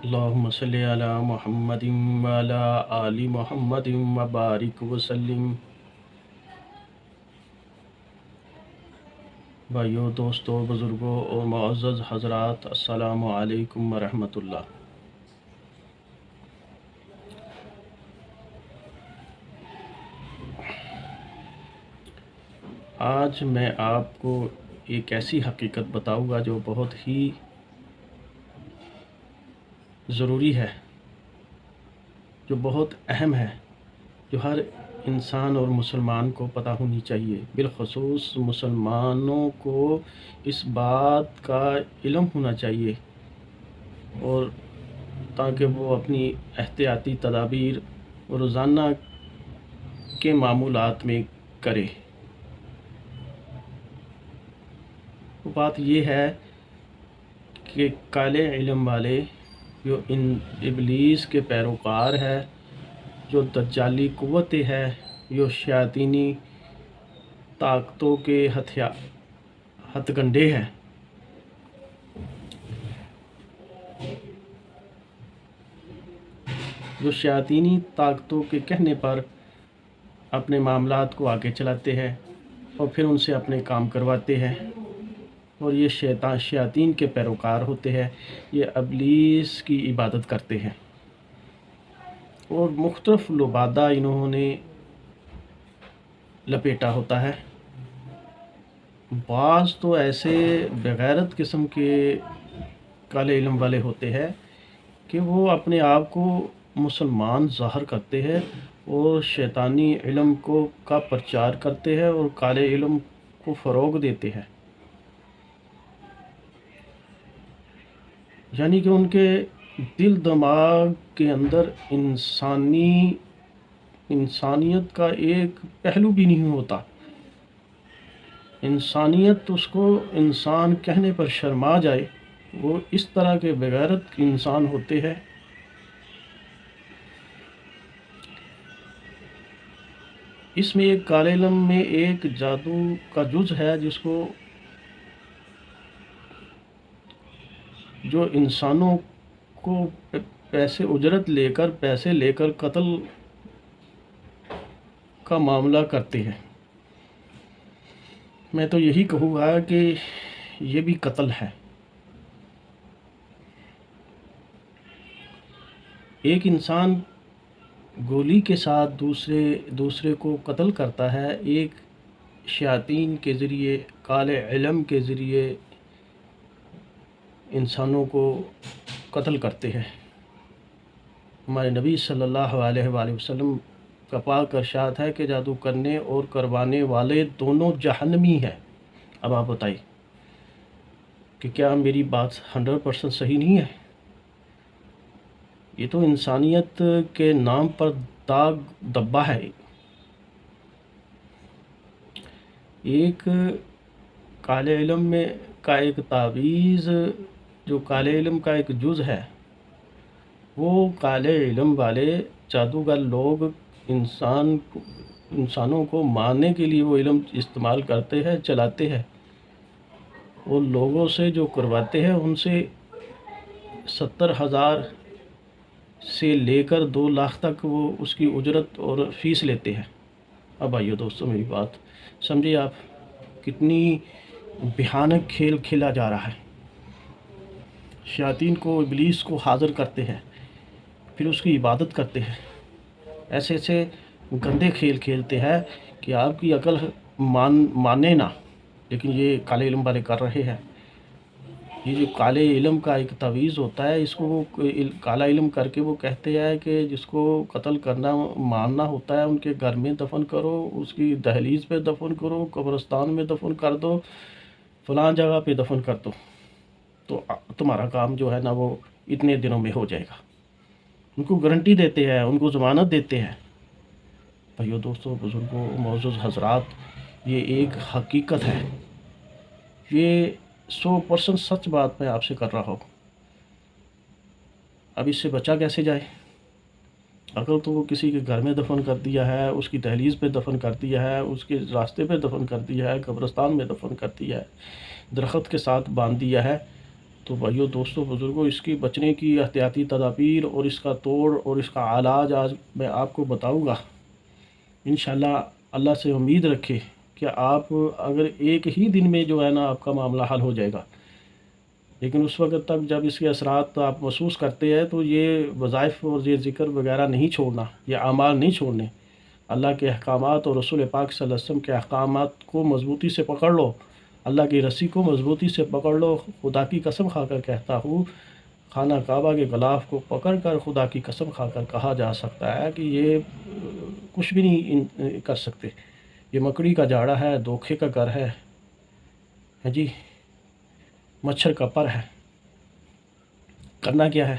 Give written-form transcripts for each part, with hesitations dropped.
اللہم صلی علی محمد وعلی آل محمد وبارک وسلم۔ بھائیو، دوستو، بزرگوں اور معزز حضرات، السلام علیکم ورحمۃ اللہ۔ آج میں آپ کو ایک ایسی حقیقت بتاؤں گا جو بہت ہی ضروری ہے، جو بہت اہم ہے، جو ہر انسان اور مسلمان کو پتہ ہونی چاہیے۔ بالخصوص مسلمانوں کو اس بات کا علم ہونا چاہیے، اور تاکہ وہ اپنی احتیاطی تدابیر روزانہ کے معمولات میں کرے۔ بات یہ ہے کہ کالے علم والے جو ان ابلیس کے پیروکار ہے، جو دجالی قوتیں ہے، جو شیاطینی طاقتوں کے ہتھ گنڈے ہیں، جو شیاطینی طاقتوں کے کہنے پر اپنے معاملات کو آگے چلاتے ہیں اور پھر ان سے اپنے کام کرواتے ہیں، اور یہ شیاطین کے پیروکار ہوتے ہیں، یہ ابلیس کی عبادت کرتے ہیں، اور مختلف لبادہ انہوں نے لپیٹا ہوتا ہے۔ بعض تو ایسے بغیرت قسم کے کالے علم والے ہوتے ہیں کہ وہ اپنے آپ کو مسلمان ظاہر کرتے ہیں اور شیطانی علم کا پرچار کرتے ہیں اور کالے علم کو فروغ دیتے ہیں، یعنی کہ ان کے دل دماغ کے اندر انسانیت کا ایک پہلو بھی نہیں ہوتا۔ انسانیت اس کو انسان کہنے پر شرما جائے، وہ اس طرح کے بغیرت انسان ہوتے ہیں۔ اس میں ایک کالے علم میں ایک جادو کا جز ہے جو انسانوں کو پیسے لے کر قتل کا معاملہ کرتے ہیں۔ میں تو یہی کہوں گا کہ یہ بھی قتل ہے۔ ایک انسان گولی کے ساتھ دوسرے کو قتل کرتا ہے، ایک شیاطین کے ذریعے، کالے علم کے ذریعے انسانوں کو قتل کرتے ہیں۔ ہمارے نبی صلی اللہ علیہ وآلہ وسلم کا پاک ارشاد ہے کہ جادو کرنے اور کروانے والے دونوں جہنمی ہیں۔ اب آپ بتائیے کہ کیا میری بات 100% صحیح نہیں ہے؟ یہ تو انسانیت کے نام پر داغ دبا ہے۔ ایک کالے علم میں کا ایک تعویذ، جو کالے علم کا ایک جز ہے، وہ کالے علم والے جادوگر لوگ انسانوں کو مارنے کے لیے وہ علم استعمال کرتے ہیں، چلاتے ہیں، اور لوگوں سے جو کرواتے ہیں ان سے 70,000 سے لے کر 2 لاکھ تک وہ اس کی اجرت اور فیس لیتے ہیں۔ اب آئیے دوستو، میری بات سمجھیے، آپ کتنی بھیانک کھیل کھیلا جا رہا ہے۔ شیاطین کو، ابلیس کو حاضر کرتے ہیں، پھر اس کی عبادت کرتے ہیں، ایسے گندے کھیل کھیلتے ہیں کہ آپ کی عقل مانے نہ، لیکن یہ کالے علم والے کر رہے ہیں۔ یہ جو کالے علم کا ایک تعویذ ہوتا ہے، اس کو وہ کالا علم کر کے وہ کہتے ہیں کہ جس کو قتل کرنا، مارنا ہوتا ہے، ان کے گھر میں دفن کرو، اس کی دہلیز پہ دفن کرو، قبرستان میں دفن کر دو، فلاں جگہ پہ دفن کر دو، تو تمہارا کام جو ہے نا وہ اتنے دنوں میں ہو جائے گا۔ ان کو گارنٹی دیتے ہیں، ان کو ضمانت دیتے ہیں۔ بھائیو، دوستو، بزرگوں، معزز حضرات، یہ ایک حقیقت ہے، یہ 100% سچ بات میں آپ سے کر رہا ہوں۔ اب اس سے بچا کیسے جائے؟ اگر تو وہ کسی کے گھر میں دفن کر دیا ہے، اس کی دہلیز پہ دفن کر دیا ہے، اس کے راستے پہ دفن کر دیا ہے، قبرستان میں دفن کر دیا ہے، درخت کے ساتھ باندھ دیا ہے، تو بھائیو دوستوں بزرگوں، اس کی بچنے کی احتیاطی تدابیر اور اس کا توڑ اور اس کا علاج آج میں آپ کو بتاؤں گا انشاءاللہ۔ اللہ سے امید رکھے کہ آپ اگر ایک ہی دن میں جو ہے نا آپ کا معاملہ حل ہو جائے گا، لیکن اس وقت تک جب اس کے اثرات آپ محسوس کرتے ہیں تو یہ وظائف اور یہ ذکر وغیرہ نہیں چھوڑنا، یہ اعمال نہیں چھوڑنے۔ اللہ کے احکامات اور رسول پاک صلی اللہ علیہ وسلم کے احکامات کو مضبوطی سے پکڑ لو، اللہ کی رسی کو مضبوطی سے پکڑ لو۔ خدا کی قسم کھا کر کہتا ہوں، خانہ کعبہ کے غلاف کو پکڑ کر خدا کی قسم کھا کر کہا جا سکتا ہے کہ یہ کچھ بھی نہیں کر سکتے۔ یہ مکڑی کا جاڑا ہے، دھوکے کا گھر ہے جی، مچھر کا پر ہے۔ کرنا کیا ہے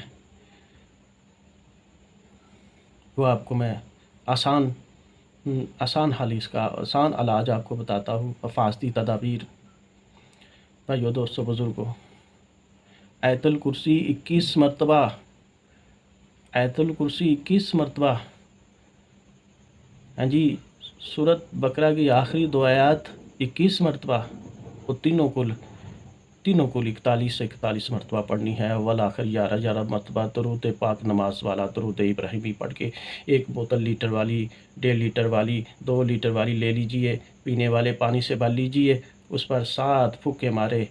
وہ آپ کو میں آسان حل، اس کا آسان علاج آپ کو بتاتا ہوں، حفاظتی تدابیر۔ بھائیو دوستو بزرگوں، آیت الکرسی 21 مرتبہ، آیت الکرسی 21 مرتبہ، ہاں جی، سورۃ بقرہ کی آخری 2 آیات 21 مرتبہ، وہ تینوں کل 41 سے 41 مرتبہ پڑھنی ہے۔ والآخر 11 مرتبہ درود پاک نماز والا درود ابراہیمی پڑھ کے 1 بوتل لیٹر والی، 1.5 لیٹر والی، 2 لیٹر والی لے لیجئے، پینے والے پانی سے بھر لیجئے، اس پر 7 پھوکے مارے۔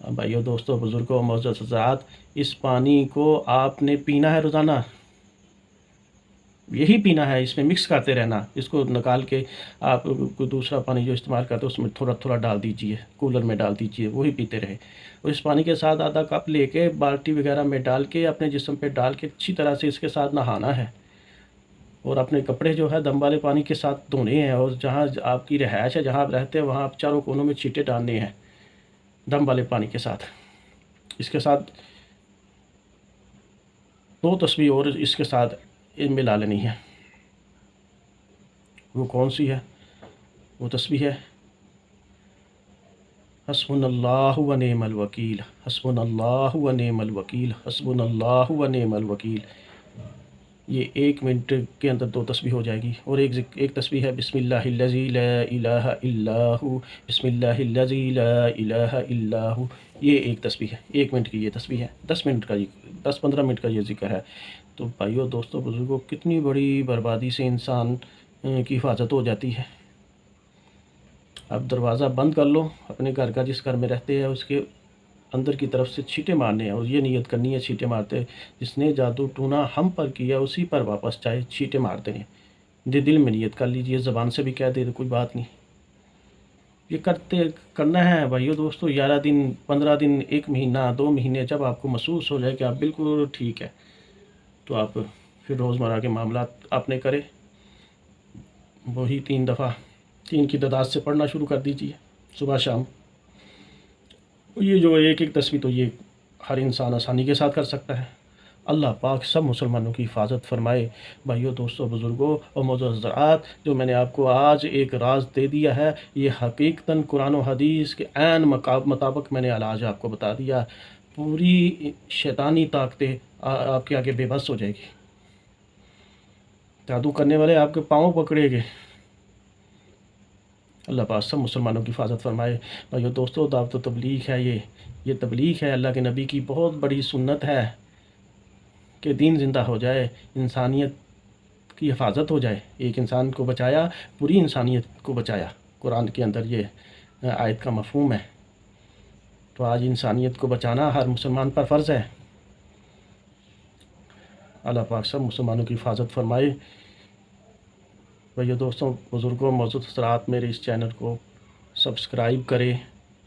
بھائیو دوستو بزرگوں معزز حضرات، اس پانی کو آپ نے پینا ہے روزانہ، یہی پینا ہے، اس میں مکس کرتے رہنا۔ اس کو نکال کے آپ کوئی دوسرا پانی جو استعمال کرتے ہیں اس میں تھوڑا تھوڑا ڈال دیجئے، کولر میں ڈال دیجئے، وہی پیتے رہے۔ اور اس پانی کے ساتھ آدھا کپ لے کے بالٹی وغیرہ میں ڈال کے اپنے جسم پہ ڈال کے اچھی طرح سے اس کے ساتھ نہانا ہے، اور اپنے کپڑے جو ہے دم والے پانی کے ساتھ دھونے ہیں، اور جہاں آپ کی رہائش ہے، جہاں آپ رہتے ہیں، وہاں آپ چاروں کونوں میں چھینٹے ڈالنے ہیں دم والے پانی کے ساتھ۔ اس کے ساتھ 2 تسبیح اور اس کے ساتھ ان میں لا لینی ہے۔ وہ کون سی ہے؟ وہ تسبیح ہے حسبنا اللہ و نعم الوکیل، حسبنا اللہ و نعم الوکیل، حسبنا اللہ و نعم الوکیل۔ یہ 1 منٹ کے اندر 2 تسبیح ہو جائے گی۔ اور ایک تسبیح ہے بسم اللہ الذی لا الہ الا ہو، بسم اللہ الذی لا الہ الا ہو، یہ ایک تسبیح ہے، 1 منٹ کی یہ تسبیح ہے، 10-15 منٹ کا یہ ذکر ہے۔ تو بھائیو دوستو بزرگوں، کتنی بڑی بربادی سے انسان کی حفاظت ہو جاتی ہے۔ اب دروازہ بند کر لو اپنے گھر کا، جس گھر میں رہتے ہیں اس کے اندر کی طرف سے چھینٹے مارنے ہیں، اور یہ نیت کرنی ہے چھینٹے مارتے جس نے جادو ٹونا ہم پر کیا اسی پر واپس چاہے چھینٹے مارتے ہیں۔ دل میں نیت کر لیجئے، زبان سے بھی کہہ دے تو کوئی بات نہیں۔ یہ کرنا ہے بھائیو دوستو 11 دن، 15 دن، 1 مہینہ، 2 مہینے، جب آپ کو محسوس ہو جائے کہ آپ بالکل ٹھیک ہے، تو آپ پھر روزمرہ کے معاملات آپ نے کرے، وہی 3 دفعہ 3 کی تعداد سے پڑھنا شروع کر دیجئے صبح شام۔ یہ جو ایک تسبیح تو یہ ہر انسان آسانی کے ساتھ کر سکتا ہے۔ اللہ پاک سب مسلمانوں کی حفاظت فرمائے۔ بھائیو دوستو بزرگوں اور معزز حضرات، جو میں نے آپ کو آج ایک راز دے دیا ہے، یہ حقیقتاً قرآن و حدیث کے عین مطابق میں نے علاج آپ کو بتا دیا۔ پوری شیطانی طاقتیں آپ کے آگے بے بس ہو جائے گی، جادو کرنے والے آپ کے پاؤں پکڑے گے۔ اللہ پاک سب مسلمانوں کی حفاظت فرمائے۔ بھائیو دوستو، دعوت و تبلیغ ہے، یہ تبلیغ ہے، اللہ کے نبی کی بہت بڑی سنت ہے کہ دین زندہ ہو جائے، انسانیت کی حفاظت ہو جائے۔ ایک انسان کو بچایا، پوری انسانیت کو بچایا، قرآن کے اندر یہ آیت کا مفہوم ہے۔ تو آج انسانیت کو بچانا ہر مسلمان پر فرض ہے۔ اللہ پاک سب مسلمانوں کی حفاظت فرمائے۔ بھائیو دوستوں بزرگوں معزز حضرات، میرے اس چینل کو سبسکرائب کرے،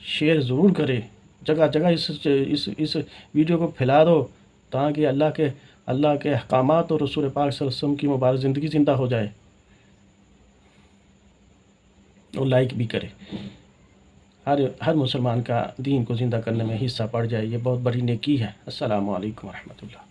شیئر ضرور کرے، جگہ جگہ اس ویڈیو کو پھیلا دو، تاکہ اللہ کے احکامات اور رسول پاک صلی اللہ علیہ وسلم کی مبارک زندگی زندہ ہو جائے، اور لائک بھی کرے، ہر مسلمان کا دین کو زندہ کرنے میں حصہ پڑ جائے، یہ بہت بڑی نیکی ہے۔ السلام علیکم ورحمۃ اللہ۔